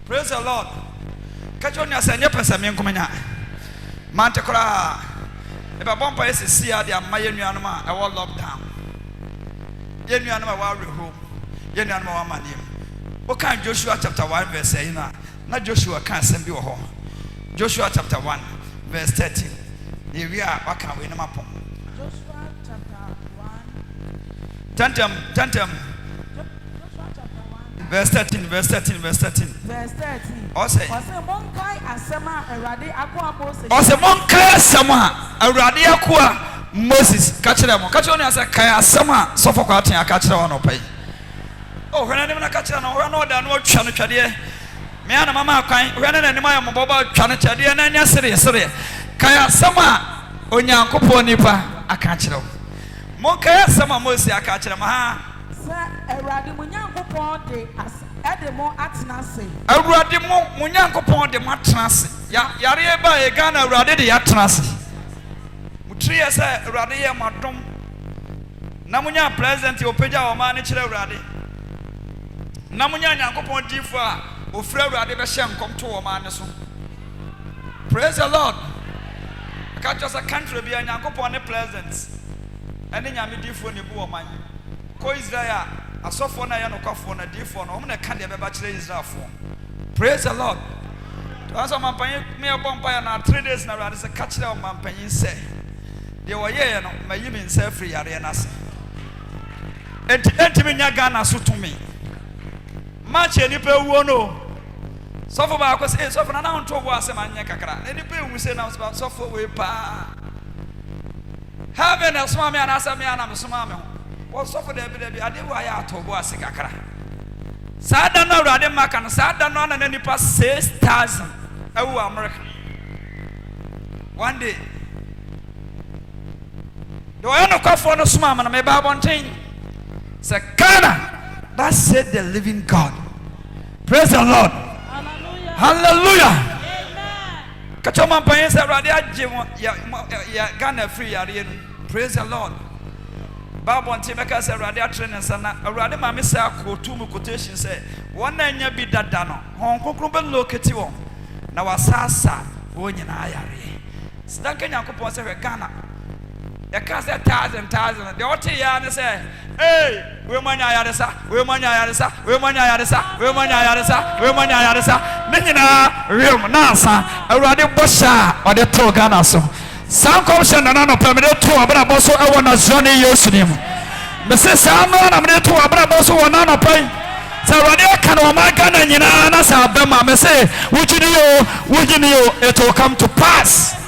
Praise the Lord. Catch on us and your person in Kumina. Mantacora. If a bumper is a sea, they are my animal, I will lock down. Yen animal, I will home. Yen animal, my name. What kind Joshua chapter 1, verse saying, not Joshua can't send you home. Joshua chapter 1, verse 13. Here we are, what can we know? Joshua chapter 1. Tantum. Joshua chapter 1. Verse 13. Verse 13. Ose Monkai asema Erade akwa Moses. Ose Monkai asema Erade akwa Moses. Kachira mo. Kachira oni asa kai asema sofo kwa aten akachira wono pai. Oh, hwena nem na kachira no hwena oda no atwa no twade. Me ana mama akwan hwena na nim ayo moboba atwa no twade na anya sere. Kai asema onyankopon nipa akachira. Monkai asema Moses akachira ma ha. Erade munyankopon de Edemo Atnase. Awurade mo munyankopon de matnase. Yare eba e Ghana awurade de yatnase. Mutrie se awurade ye madom. Na munya president opeja o ma ne kire awurade. Na munya nyankopon difo a ofura awurade be hye nkom to o ma ne so. Praise the Lord. Catch us a country be nyankopon ne president. Ene nyame difo ne bu o man. Ko Israel asofo na ya no kwafo na difo no na ka de beba kire Israelfo. Praise the Lord. As a mampan me bompa ya na 3 days na rade se ka kire o mampan se de wo ye no mayi me nsa free yare na se. Enti me nya Ghana so to me. Match eni pe wuo no. So for back was so for now to was a man yakakra. Any bill we say now about so for we pa. Having a swami and asami and I'm swami. What's so for the baby? I did why I told was a kakra. Sada no Radin Macan, Sada non and any past 6,000. Oh, American. One day. Do I know for no swam and maybe I want to say, Ghana, that said the living God. Praise the Lord. Hallelujah. Hallelujah. Kachoma Paynes, Radia, Ghana free. Praise the Lord. Bible and Timeka said, Radia trainers and Radima Missa two quotation say, one name be that dano, Hong Kong locate. Now, Sasa, when you are Stankin Yakupon said, Ghana. You can't say thousand. The OT Yana say, hey, women Yarisa, women Yarisa, women Yarisa, women Yarisa, women Yarisa, Nina, real Nasa, a radio busha, or the two Ghana so. Some commission and no permanent to Abraboso, I want a Johnny Yosunim. Mrs. Salmon, I'm there to Abraboso, one on a pay. So, Radio Cano, my gun and Yana, Sabama, may say, would you know, it will come to pass.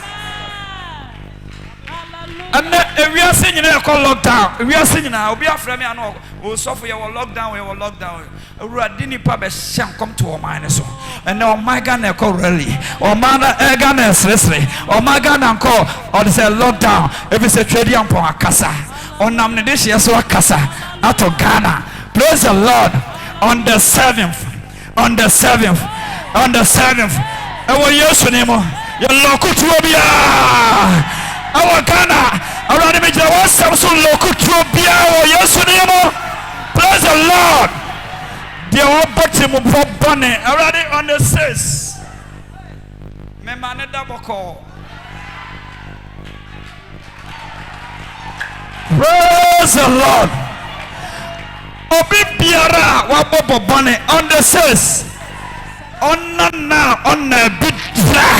And we are singing a call lockdown. We are singing now. We are from me. I know. We suffer your lockdown. We will lockdown. We are didn't probably shank come to our minds. And now my gun call really. Or man gun seriously. Or my gun call. Or they say lockdown. If it's a trading on a casa. On Namnedish so a casa. Out of Ghana. Praise the Lord. On the 7th. On the 7th. On the 7th. Our yes name. Your local Trobia. Our Ghana, around the middle of Samson local Trobia, yes, praise the Lord. They are bottom of Bonnie, already on the 6th. Memane double call. Praise the Lord. Obi Biara, Wabobo Bonnie on the 6th. On the big fly.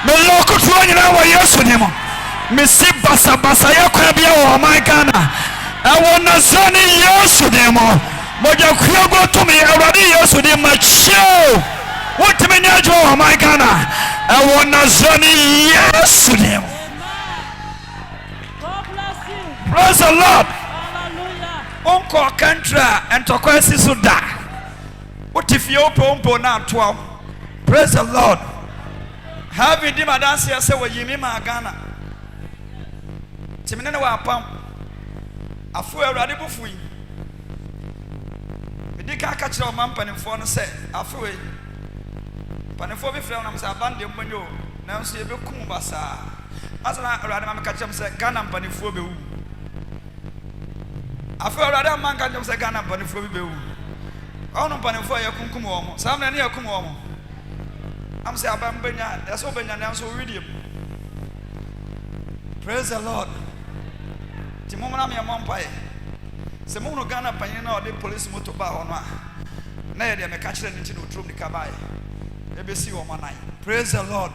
The local Trobia, yes, Missy Basa ya kwabia wa Ghana. I wanna send you demo. Moja kuyogo to me already you demo show. What me nyajo wa Ghana. I wanna send you demo. God bless you. Praise the Lord. Hallelujah. Unko kantra and tokwesi suda. What if you pompo na 12? Praise the Lord. Having dim adansi ya se wa yimi ma Ghana. Timina wa pam afu awurade bufui medika aka kire o man panimfo no se afu we panimfo bi frɛ nam se abande mmanyo na nso ye bekum basa asana awurade ma meka kyem se Ghana panimfo bewu afu awurade man ka kyem se Ghana panimfo bi bewu ɔno panimfo ye kunkum wo mo sam na ne yakum wo mo am se abambanya ɛso banya na nso widim. Praise the Lord. Timomana me ampae se mo no Ghana panyin na ode police moto ba ho no a na ye de me ka kire nti no trom ni ka bae e be si wo manan. Praise the Lord.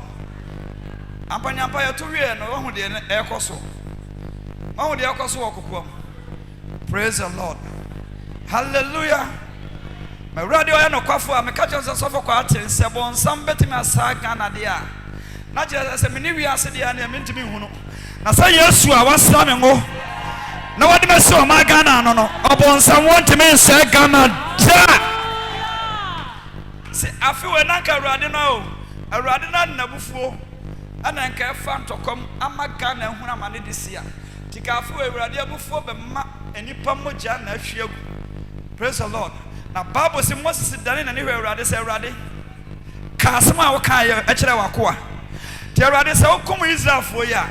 Ampanya ampae to wie no ho de e koso ho de e koso wo kokom. Praise the Lord. Hallelujah. My radio ya no kwafo a me ka kire so kwa aten se bon sam betimi asa Ghana de a na kire se me ni wi ase de a na me ntimi hu no na sa Yesu a wasra me ngo. No what me so my Ghana no upon someone to me say Ghana say afi we na ka Awurade no Awurade na nabufuo ana nka fa ntokom ama Ghana hu na mane disia tika afi we Awurade abufuo be ma enipa moja na ahwiagu. Praise the Lord. Na Bible say Moses dane na ne Awurade say Awurade ka asema wo kan ye a kire wakoa ti Awurade say okum Israelfo ya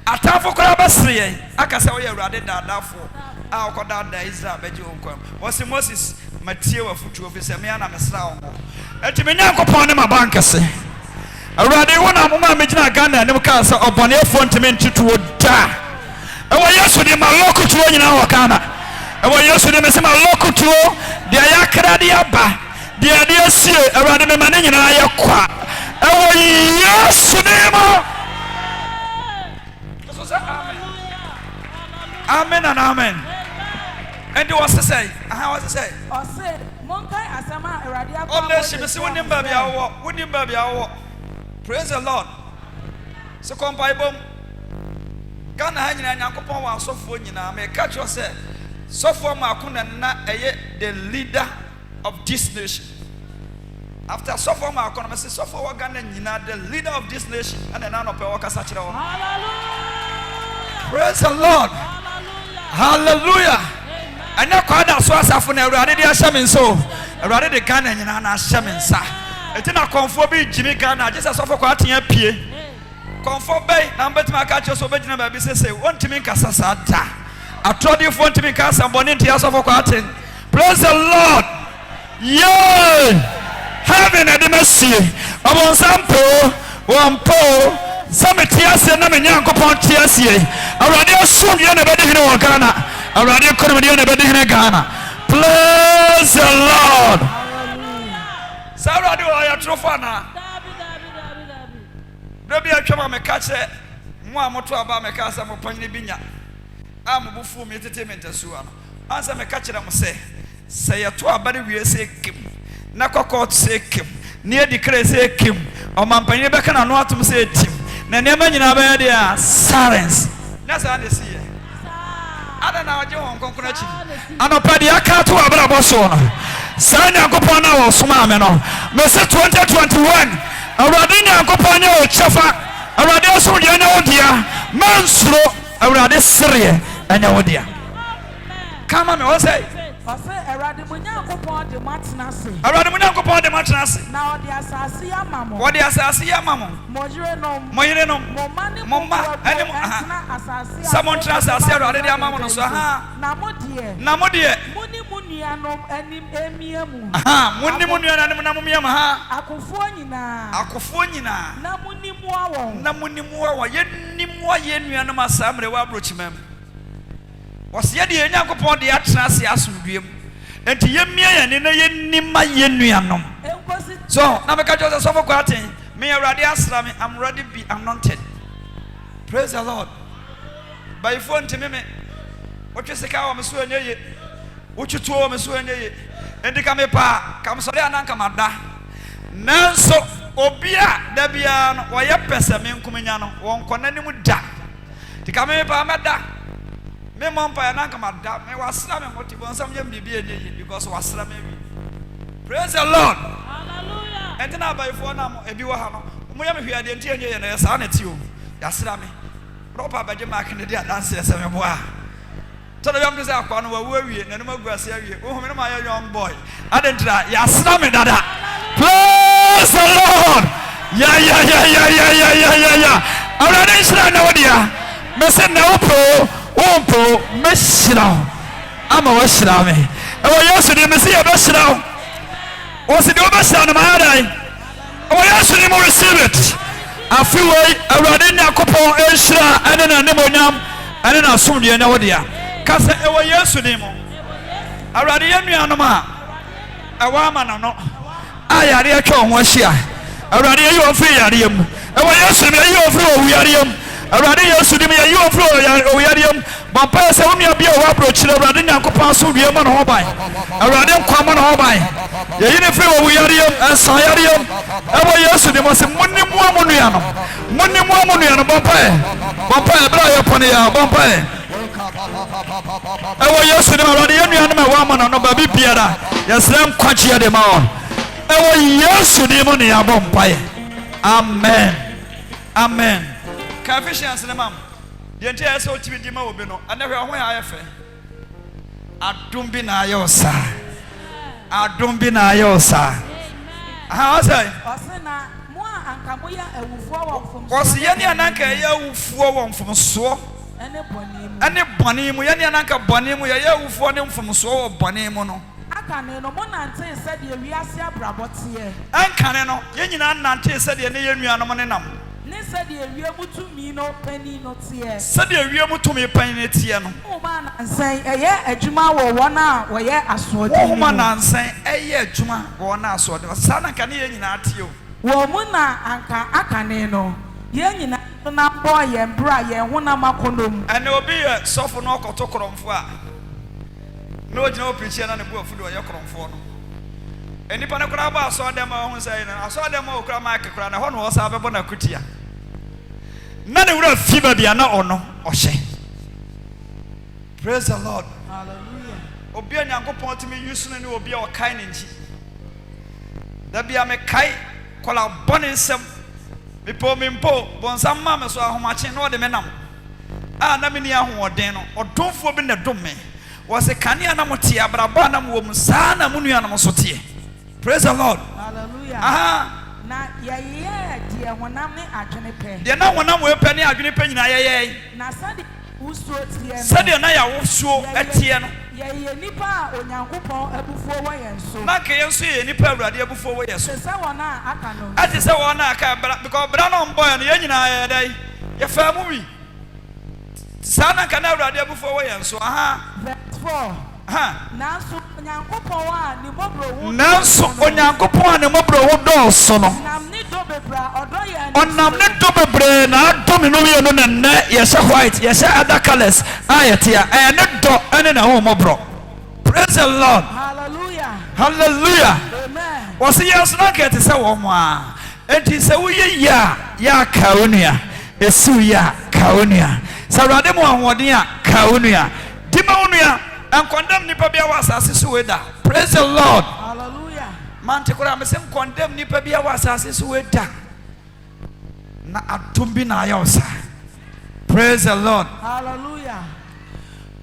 atafo kora basre aka say wo ye Awurade dadafo a okoda da Israel beje onkwam wo say Moses matie wa futuo fi say me ana mesra wo enti me nyankopon ne mabankase Awurade wona mama megina Ghana ne ka say obone efo ntime ntutuo da e wo Yesu de malokutuo nyina wo Ghana e wo Yesu de mesema lokutuo de ayakra de aba de ade asie Awurade me mane nyina ayekwa e wo Yesu de mo. Amen and amen. And what to say? How was to say? Or say Monkai asama Eradi akwa. Oh, let's see. Wouldn't baby our. Wouldn't baby our. Praise the Lord. So come Bible. Ghana hanyina Nyankopon wa asofo nyina me catch you say sofo ma akuna na the leader of this nation. After sofo ma akuna me say sofo wa Ghana nyina the leader of this nation and na no pe wo kasa kire wo. Hallelujah. Praise the Lord. Hallelujah. And na kwada so asafo na Awurade de ahye me so. Awurade de Ghana nyina na ahye me nsa. Etina konfo bi Jimmy Ghana Jesus sofo kwa atia pie. Comfort bay, number to my catch so big number say, want to make us a I told you want to make us a bonnet tears of a cotton. Praise the Lord. Yay! Heaven and the mercy. I want some poor, one poor, some tears and I'm a young upon tears here. I already assume you're never in Ghana. I already couldn't be never in Ghana. Praise the Lord. Sarah, do I have Trofana? Baby, I come and catch it. Moi, moto about my casa, my pony binya. I'm a buffo entertainment as well. As I'm a catcher, I say a 2 body we say Kim. Nako court say Kim. Near the crazy Kim. Or my penny back and I know to say Tim. Never in our idea, silence. That's how they see it. I don't know, John, congratulations. I know Padiaka to Abrabosona. Sign a copana or Sumameno. Message 2021. Awurade Nyankopon o chefa awurade so de na odia mansuro awurade sere anya odia come on me say Awurade Nyankopon de matenase awurade Nyankopon de matenase na odi asase amamo odi asase amamo moyire no momma ene asase samon asase awurade de amamo no so ha na modie muni munuanom anim emiamu muni munuanom na momiam ha akofo nyina na muni muawo yennim wa yenuanom asamre wa abrochimam was ye de Nyankopon de atena se asomdwem enti yemia ye ne yennim ma yenuanom so na me ka jo so for kwaten me awurade asra me I'm ready be anointed. Praise the Lord. By phone to me what you say ka o me so enye uchutu o me so enye enti ka me pa kam so de ananka mada nanso obia da bia no wo ye pese me nkumnya no won konanim da ti ka me pa meda me mompa na nka mada me wasra me moti bon sam yem bibia enye because wasra me wi. Praise the Lord. Hallelujah. Enti na by phone na mo ebi wo ha no mo ye me hwia de enti enye na sa na ti o yasra me proper baje mark ne dia dance se me boa to the young say akwa no wa wie na no maguase awie wo me no ma young boy adentra yasra me dada. Praise the Lord. Yeah already isra na wodia me se na wompo me shira ama wa shira me e wo yesu de me se ya be shira wo se de wo be shira na ma dai wo yesu de mo receive it afiwoi awurade Nyankopon enhira ene na nemonyam ene na asomdue na wodia kasa e wo yesu de mo awurade yenuanom a ewa amana no ayare atwa ho ahia awurade ye ofri yare mu e wo yesu de ye ofri o yare mu awurade yesu de ye ofri o yare mu bampa se wo nua bia wo approach awurade Nyankopon asomdue mo no ho ban awurade nkwa mo no ho ban ye yine fri o yare mu ensa yare mu e wo yesu de mo se munnimu amunua no bampa bra ye pone ya bampa e wo yesu de awurade yenua no ma wo amana no ba bibiara yesrem kwachie de ma on e wo yesu de mo ne ya bampa e amen confessions ne mam de ntia yesu otibi di ma obi no anahwe ho ya ayefe adom bi na ayosa aha say osena mo anka mo ya awufuo wo mfomso osi ne ananka ya awufuo wo mfomso ene bonimu ye ne ananka bonimu ya awufuo ne mfomso wo bonimu no akane no mo nante se de wiase abrabote ankane no ye nyina nante se de ne ye nuanom ne nam ne se de wiemutumi no pani no tie se de wiemutumi pani ne tie no o ma nansan eye adwuma wo wona wo ye asode o ma nansan eye adwuma wo na asode sa na kane ye nyina tie o wo mu na anka akane no ye nyina na boy ye bra ye hona makonom ene obi ye sofo no okoto kromfo a no gyina o preach na ne bo afudo ye kromfo no Any panacraba saw them on saying, I saw them all cramaka crown, a horn was a bonacutia. None would have fever be an honor or shame. Praise the Lord. Hallelujah. Obia Nyankopon to me using and will be our kind in G. There be a mekai, call our bonnet some. Before me, bon some mamma so how much in order menam. Ah, Naminia who ordain or don't forbid the domain. Was a Kanyana Motia, but a banam woman, Sana Muniana Mosotie. Praise the Lord. Hallelujah. Aha. Na ya dear when I'm not pay. They know when I'm with penny, I've been paying. Na Sunday, who saw Sunday night, I will show at Tiano. Ye nipa or Yankupon before way and so. Not can see any paradia before we are so. I can know. That is the one I can, because Brown boy and the engine I day. Your family. Sana can never radio before we and so. Aha. Verse 4. Now so Yankupon, the Mobro. Now so on Yankupon, the Mobro would do so. On nam ne dobe bre na domino ye no ne yes white yes other colors ayatia and ne do ene na ho mobro. Praise the Lord. Hallelujah. Hallelujah. Amen. Was yes na get say wo mo a enti se wo ye ya kaonia esu ya kaonia sawrade mo ahoden a kaonia dima onua and condemn nipa bia was asase weda. Praise the Lord. Hallelujah. Man te kora me sem condemn nipa bia was asase weda. Na atumbi na ayosa. Praise the Lord. Hallelujah.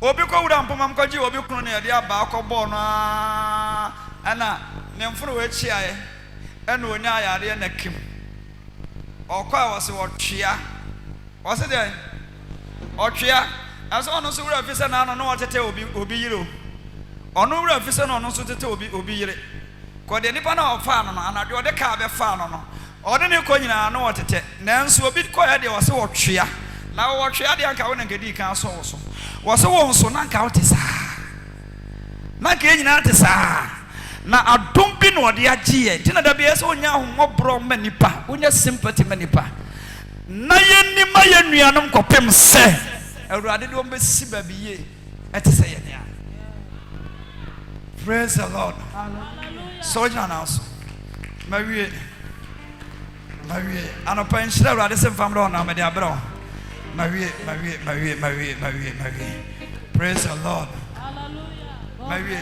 Obi ko wura mpoma mkoji obi kunu na yede aba akọbọ no ana ne mfuru we chiae ena onya ayare na kim okwa wose wotwea wose de otwea aso ono so wura fisa na no wotete obi yiro ono wura fisa na ono so tete obi yire ko de nipa na ofa no anade ode ka be fa no ode ne ko nyina no wotete nanso obi ko ya de wose wotwea na wotwea de anka wona ngedi kan so wo so wose wo so na nka wote saa na ka nyina te saa na adom bi no ode agye tina da bia so onya ahomobro manipa onya sympathy manipa na yenima yenuanom kopem se awurade de ombesi ba biye etese ye ne. Praise the Lord. Hallelujah. So jana so mawie anopa nshira awurade se mfamro na me de abro mawie. Praise the Lord. Hallelujah. Mawie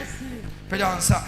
pejansa